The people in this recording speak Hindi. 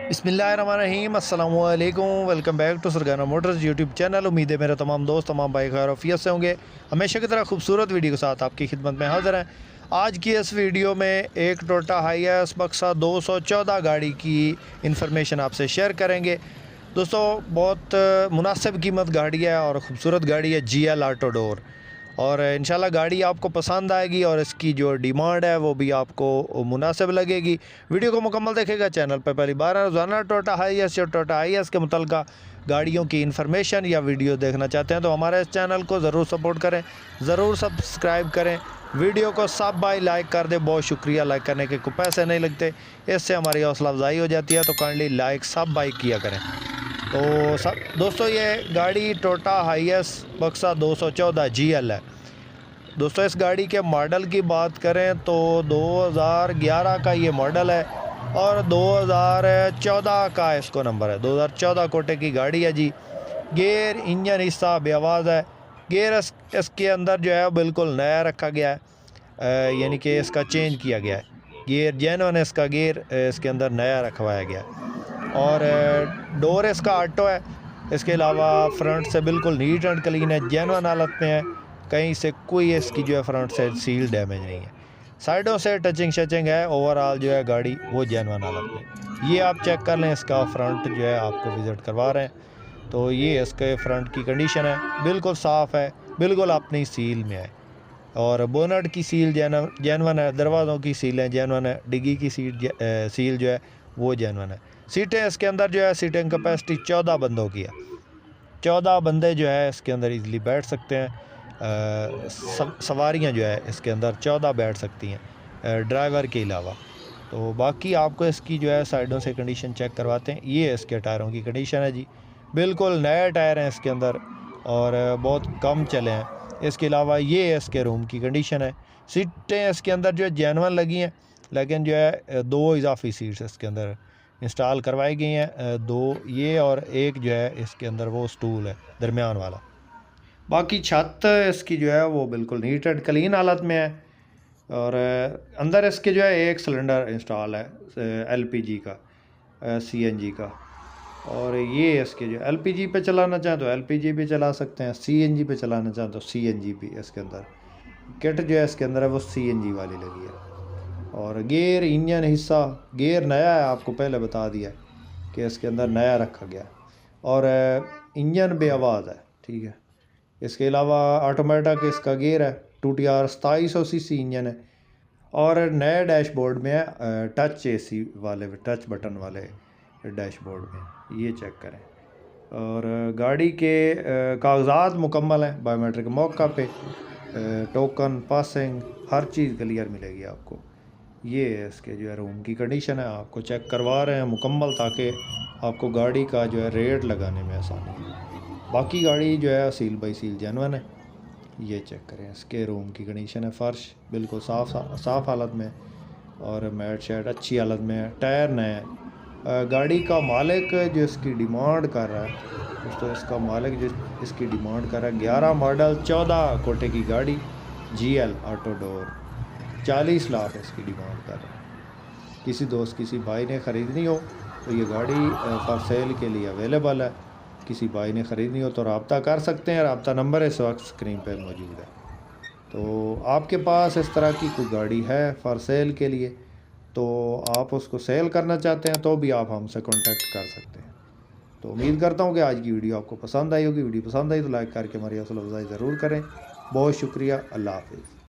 बिस्मिल्लाहिर्रहमानिर्रहीम अस्सलाम वालेकुम। Welcome back to Sargana motors YouTube channel. उम्मीद है मेरे तमाम दोस्त तमाम भाई खैर आफियत से होंगे। हमेशा की तरह खूबसूरत वीडियो के साथ आपकी खिदमत में हाज़िर हैं। आज की इस वीडियो में एक टोयोटा हाईएस बक्सा 214 गाड़ी की इन्फॉर्मेशन आपसे शेयर करेंगे। दोस्तों बहुत मुनासिब कीमत गाड़ी है और ख़ूबसूरत गाड़ी है GL ऑटो डोर, और इंशाल्लाह गाड़ी आपको पसंद आएगी और इसकी जो डिमांड है वो भी आपको मुनासिब लगेगी। वीडियो को मुकम्मल देखेगा। चैनल पर पहली बार रोज़ाना टोयोटा हाईएस या टोयोटा हाईएस के मुतल्लिक़ा गाड़ियों की इन्फॉर्मेशन या वीडियो देखना चाहते हैं तो हमारे इस चैनल को ज़रूर सपोर्ट करें, ज़रूर सब्सक्राइब करें। वीडियो को सब भाई लाइक कर दे, बहुत शुक्रिया। लाइक करने के कोई पैसे नहीं लगते, इससे हमारी हौसला अफजाई हो जाती है, तो काइंडली लाइक सब भाई किया करें। तो सब दोस्तों ये गाड़ी टोयोटा हाईएस बक्सा 214 GL है। दोस्तों इस गाड़ी के मॉडल की बात करें तो 2011 का ये मॉडल है और 2014 का इसको नंबर है। 2014 कोटे की गाड़ी है जी। गियर इंजन हिस्सा बेआवाज़ है। गियर इसके अंदर जो है बिल्कुल नया रखा गया है, यानी कि इसका चेंज किया गया है। गियर जेन्युइन है, इसका गियर इसके अंदर नया रखवाया गया है। और डोर इसका ऑटो है। इसके अलावा फ्रंट से बिल्कुल नीट एंड क्लीन है, जेन्युइन हालत में है। कहीं से कोई इसकी जो है फ्रंट से सील डैमेज नहीं है। साइडों से टचिंग शचिंग है, ओवरऑल जो है गाड़ी वो जेन्युइन हालत में। ये आप चेक कर लें, इसका फ्रंट जो है आपको विज़िट करवा रहे हैं तो ये इसके फ्रंट की कंडीशन है, बिल्कुल साफ़ है, बिल्कुल अपनी सील में है। और बोनट की सील जेन्युइन है, दरवाज़ों की सीलें जेन्युइन है, डिग्गी की सील जो है वो जेन्युइन है। सीटें इसके अंदर जो है सीटिंग कैपेसिटी 14 बंदों की है। 14 बंदे जो है इसके अंदर इजीली बैठ सकते हैं। सवारियां जो है इसके अंदर 14 बैठ सकती हैं ड्राइवर के अलावा। तो बाकी आपको इसकी जो है साइडों से कंडीशन चेक करवाते हैं। ये इसके टायरों की कंडीशन है जी, बिल्कुल नए टायर हैं इसके अंदर और बहुत कम चले हैं। इसके अलावा ये इसके रूम की कंडीशन है। सीटें इसके अंदर जो है जेन्युइन लगी हैं, लेकिन जो है 2 इजाफी सीट्स इसके अंदर इंस्टॉल करवाई गई हैं, 2 ये और एक जो है इसके अंदर वो स्टूल है दरमियान वाला। बाकी छत इसकी जो है वो बिल्कुल नीट एंड क्लीन हालत में है। और अंदर इसके जो है एक सिलेंडर इंस्टॉल है LPG का, CNG का। और ये इसके जो LPG पे चलाना चाहें तो LPG भी चला सकते हैं, CNG पे चलाना चाहें तो CNG भी। इसके अंदर किट जो है इसके अंदर है वो CNG वाली लगी है। और गियर इंजन हिस्सा गियर नया है, आपको पहले बता दिया कि इसके अंदर नया रखा गया। और इंजन बेआवाज़ है, ठीक है। इसके अलावा ऑटोमेटिक इसका गियर है, 2TR 2700 cc इंजन है। और नए डैशबोर्ड में है टच AC वाले, टच बटन वाले डैशबोर्ड में, ये चेक करें। और गाड़ी के कागज़ात मुकम्मल हैं, बायोमेट्रिक मौका पे टोकन पासिंग हर चीज़ क्लियर मिलेगी आपको। ये इसके जो है रूम की कंडीशन है, आपको चेक करवा रहे हैं मुकम्मल ताकि आपको गाड़ी का जो है रेट लगाने में आसानी हो। बाकी गाड़ी जो है सील बाई सील जेन्युइन है। ये चेक करें, इसके रूम की कंडीशन है। फ़र्श बिल्कुल साफ़ हालत में और मैट शैट अच्छी हालत में है। टायर नए हैं। गाड़ी का मालिक जो इसकी डिमांड कर रहा है दोस्तों, इसका मालिक जो इसकी डिमांड कर रहा है 11 मॉडल 14 कोटे की गाड़ी GL ऑटो डोर 40 लाख इसकी डिमांड कर रहा है। किसी दोस्त किसी भाई ने ख़रीदनी हो तो ये गाड़ी फॉर सेल के लिए अवेलेबल है। किसी भाई ने ख़रीदनी हो तो रब्ता कर सकते हैं। रब्ता नंबर इस वक्त स्क्रीन पर मौजूद है। तो आपके पास इस तरह की कोई गाड़ी है फॉर सेल के लिए, तो आप उसको सेल करना चाहते हैं तो भी आप हमसे कांटेक्ट कर सकते हैं। तो उम्मीद करता हूँ कि आज की वीडियो आपको पसंद आई होगी। वीडियो पसंद आई तो लाइक करके हमारी हौसला अफजाई ज़रूर करें। बहुत शुक्रिया। अल्लाह हाफिज़।